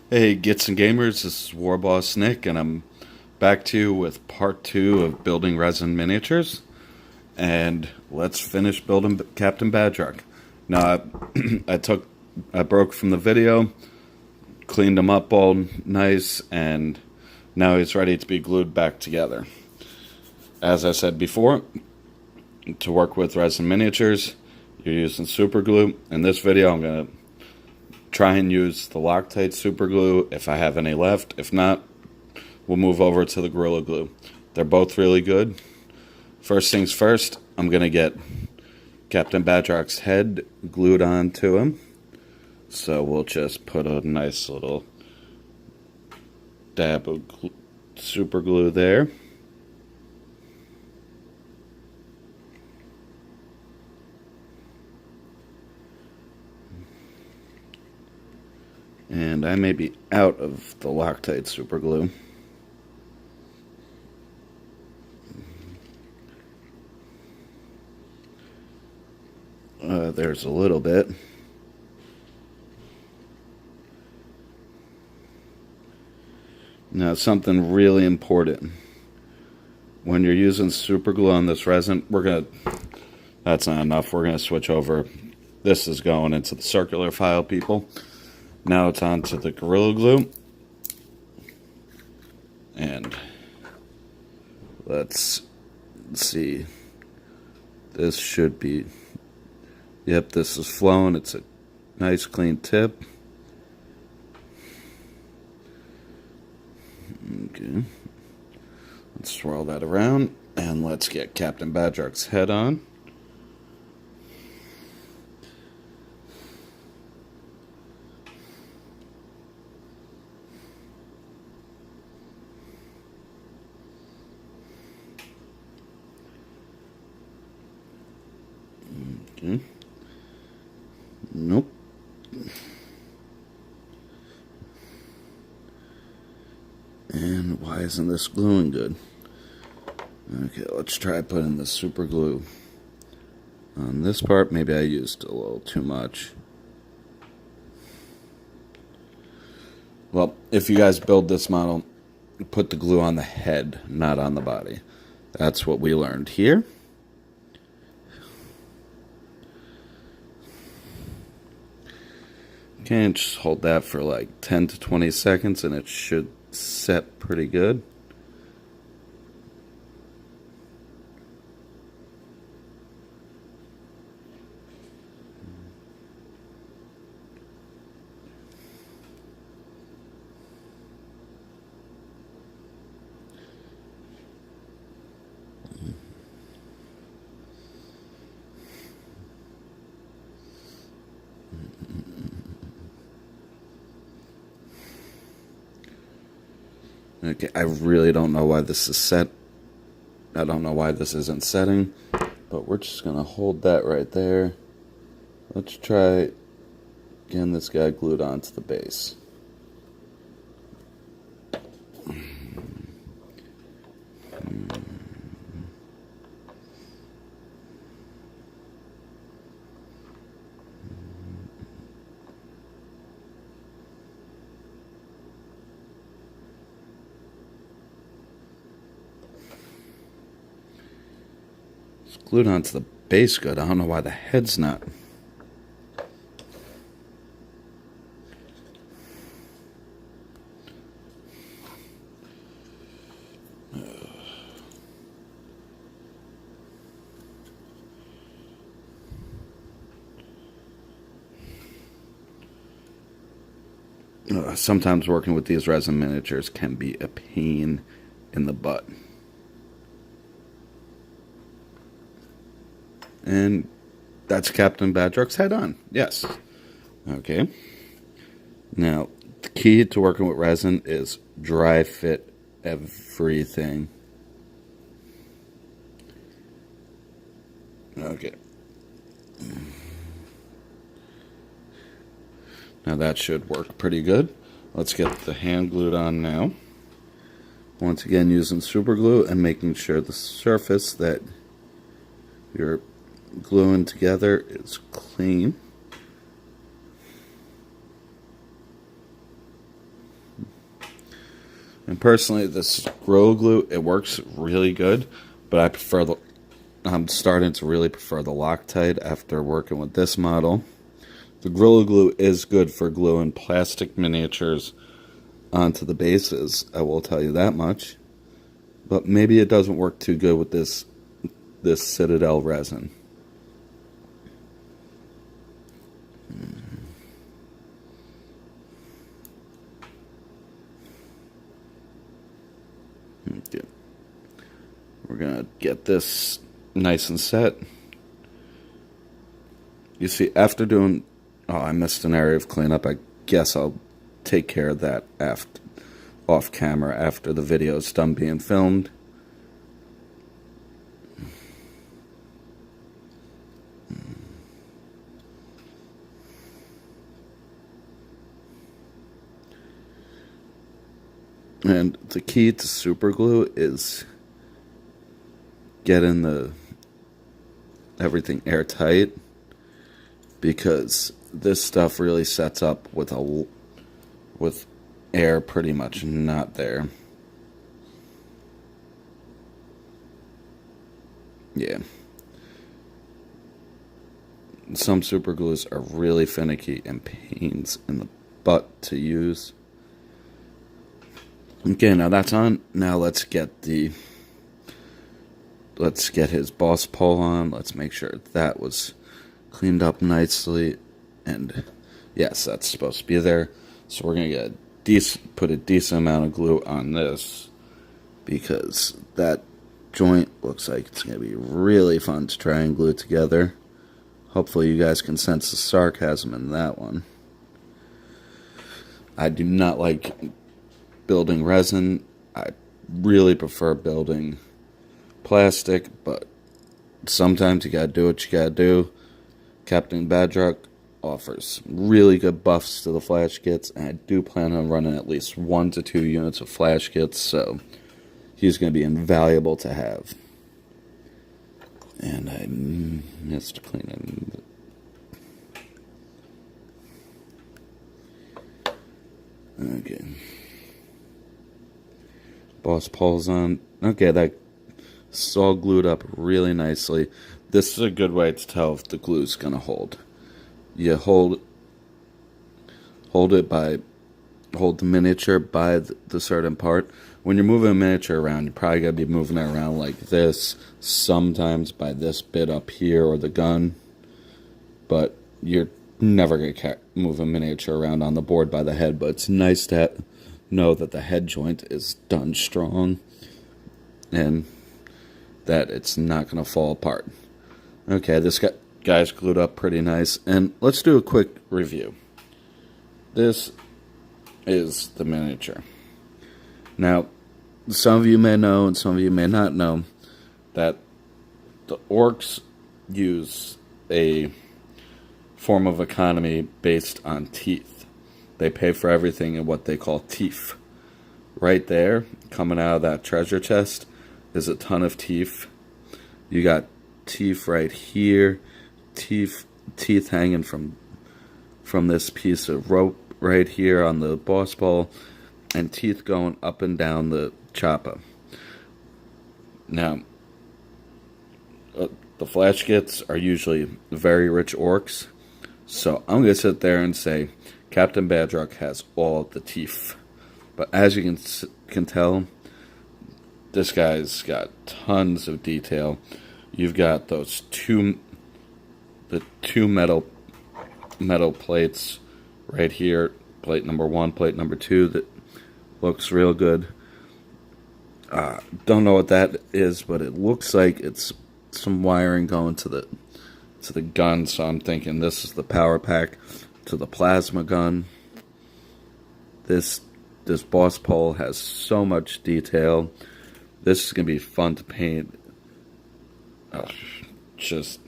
Hey, Gits and Gamers, this is Warboss Nick, and I'm back to you with part 2 of building resin miniatures. And let's finish building Kaptin Badrukk. Now, I broke from the video, cleaned him up all nice, and now he's ready to be glued back together. As I said before, to work with resin miniatures, you're using super glue. In this video, I'm going to try and use the Loctite super glue if I have any left. If not, we'll move over to the Gorilla Glue. They're both really good. First things first, I'm going to get Kaptin Badrukk's head glued onto him. So we'll just put a nice little dab of super glue there. And I may be out of the Loctite super glue. There's a little bit. Now, something really important. When you're using super glue on this resin, that's not enough. We're going to switch over. This is going into the circular file, people. Now it's on to the Gorilla Glue. And let's see. This should be... Yep, this is flowing. It's a nice clean tip. Okay. Let's swirl that around. And let's get Kaptin Badrukk's head on. Okay. Nope. And why isn't this gluing good? Okay, let's try putting the super glue on this part. Maybe I used a little too much. Well, if you guys build this model, put the glue on the head, not on the body. That's what we learned here. Okay, and just hold that for like 10 to 20 seconds and it should set pretty good. Okay, I really don't know why this is set. I don't know why this isn't setting, but we're just going to hold that right there. Let's try, again, this guy glued onto the base. It's glued onto the base good. I don't know why the head's not. Sometimes working with these resin miniatures can be a pain in the butt. And that's Kaptin Badrukk's head on. Yes. Okay. Now, the key to working with resin is dry fit everything. Okay. Now that should work pretty good. Let's get the hand glued on now. Once again, using super glue and making sure the surface that you're gluing together is clean. And personally, this Gorilla Glue, it works really good, but I'm starting to really prefer the Loctite after working with this model. The Gorilla Glue is good for gluing plastic miniatures onto the bases, I will tell you that much. But maybe it doesn't work too good with this Citadel resin. Okay. We're gonna get this nice and set. You see, after doing... Oh, I missed an area of cleanup. I guess I'll take care of that off camera after the video is done being filmed. And the key to super glue is getting everything airtight, because this stuff really sets up with air pretty much not there. Yeah. Some super glues are really finicky and pains in the butt to use. Okay, now that's on. Now let's get his boss pole on. Let's make sure that was cleaned up nicely. And yes, that's supposed to be there. So we're gonna put a decent amount of glue on this, because that joint looks like it's gonna be really fun to try and glue together. Hopefully you guys can sense the sarcasm in that one. I do not like building resin. I really prefer building plastic, but sometimes you gotta do what you gotta do. Kaptin Badrukk offers really good buffs to the flash kits, and I do plan on running at least 1 to 2 units of flash kits, so he's going to be invaluable to have. And I missed cleaning. Okay. Boss Paul's on. Okay, that's all glued up really nicely. This is a good way to tell if the glue's going to hold. You hold the miniature by the certain part. When you're moving a miniature around, you're probably going to be moving it around like this, sometimes by this bit up here or the gun, but you're never going to move a miniature around on the board by the head. But it's nice to know that the head joint is done strong and that it's not going to fall apart. Okay, this guy's glued up pretty nice, and let's do a quick review. This is the miniature. Now, some of you may know and some of you may not know that the orcs use a form of economy based on teeth. They pay for everything in what they call teeth. Right there, coming out of that treasure chest, is a ton of teeth. You got teeth right here, teeth hanging from this piece of rope right here on the boss ball, and teeth going up and down the chopper. Now, the flash kits are usually very rich orcs, so I'm going to sit there and say Kaptin Badrukk has all the teeth. But as you can tell, this guy's got tons of detail. You've got the two metal plates right here, plate number 1, plate number 2, that looks real good. Don't know what that is, but it looks like it's some wiring going to the gun, so I'm thinking this is the power pack to the plasma gun. This boss pole has so much detail. This is going to be fun to paint.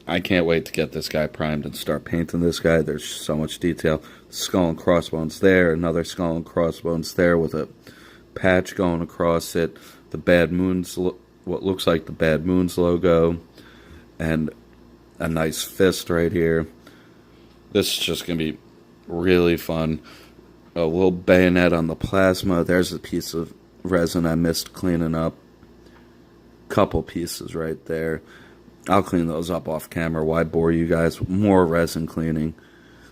I can't wait to get this guy primed and start painting this guy. There's so much detail. Skull and crossbones there, another skull and crossbones there with a patch going across it. The Bad Moons, what looks like the Bad Moons logo, and a nice fist right here. This is just going to be really fun. A little bayonet on the plasma. There's a piece of resin I missed cleaning up. Couple pieces right there. I'll clean those up off camera. Why bore you guys with more resin cleaning?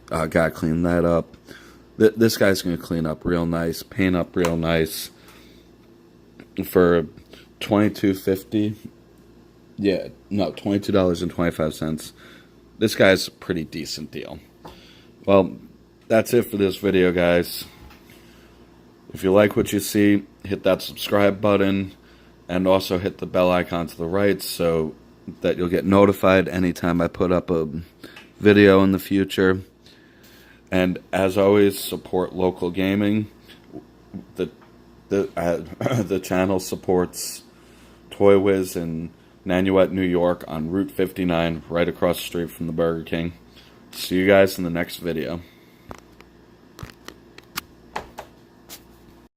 Gotta clean that up. This guy's gonna clean up real nice, paint up real nice for $22.50. Yeah, no, $22.25. This guy's a pretty decent deal. Well, that's it for this video, guys. If you like what you see, hit that subscribe button and also hit the bell icon to the right so that you'll get notified anytime I put up a video in the future. And as always, support local gaming. The channel supports Toy Wiz in Nanuet, New York on Route 59, right across the street from the Burger King. See you guys in the next video.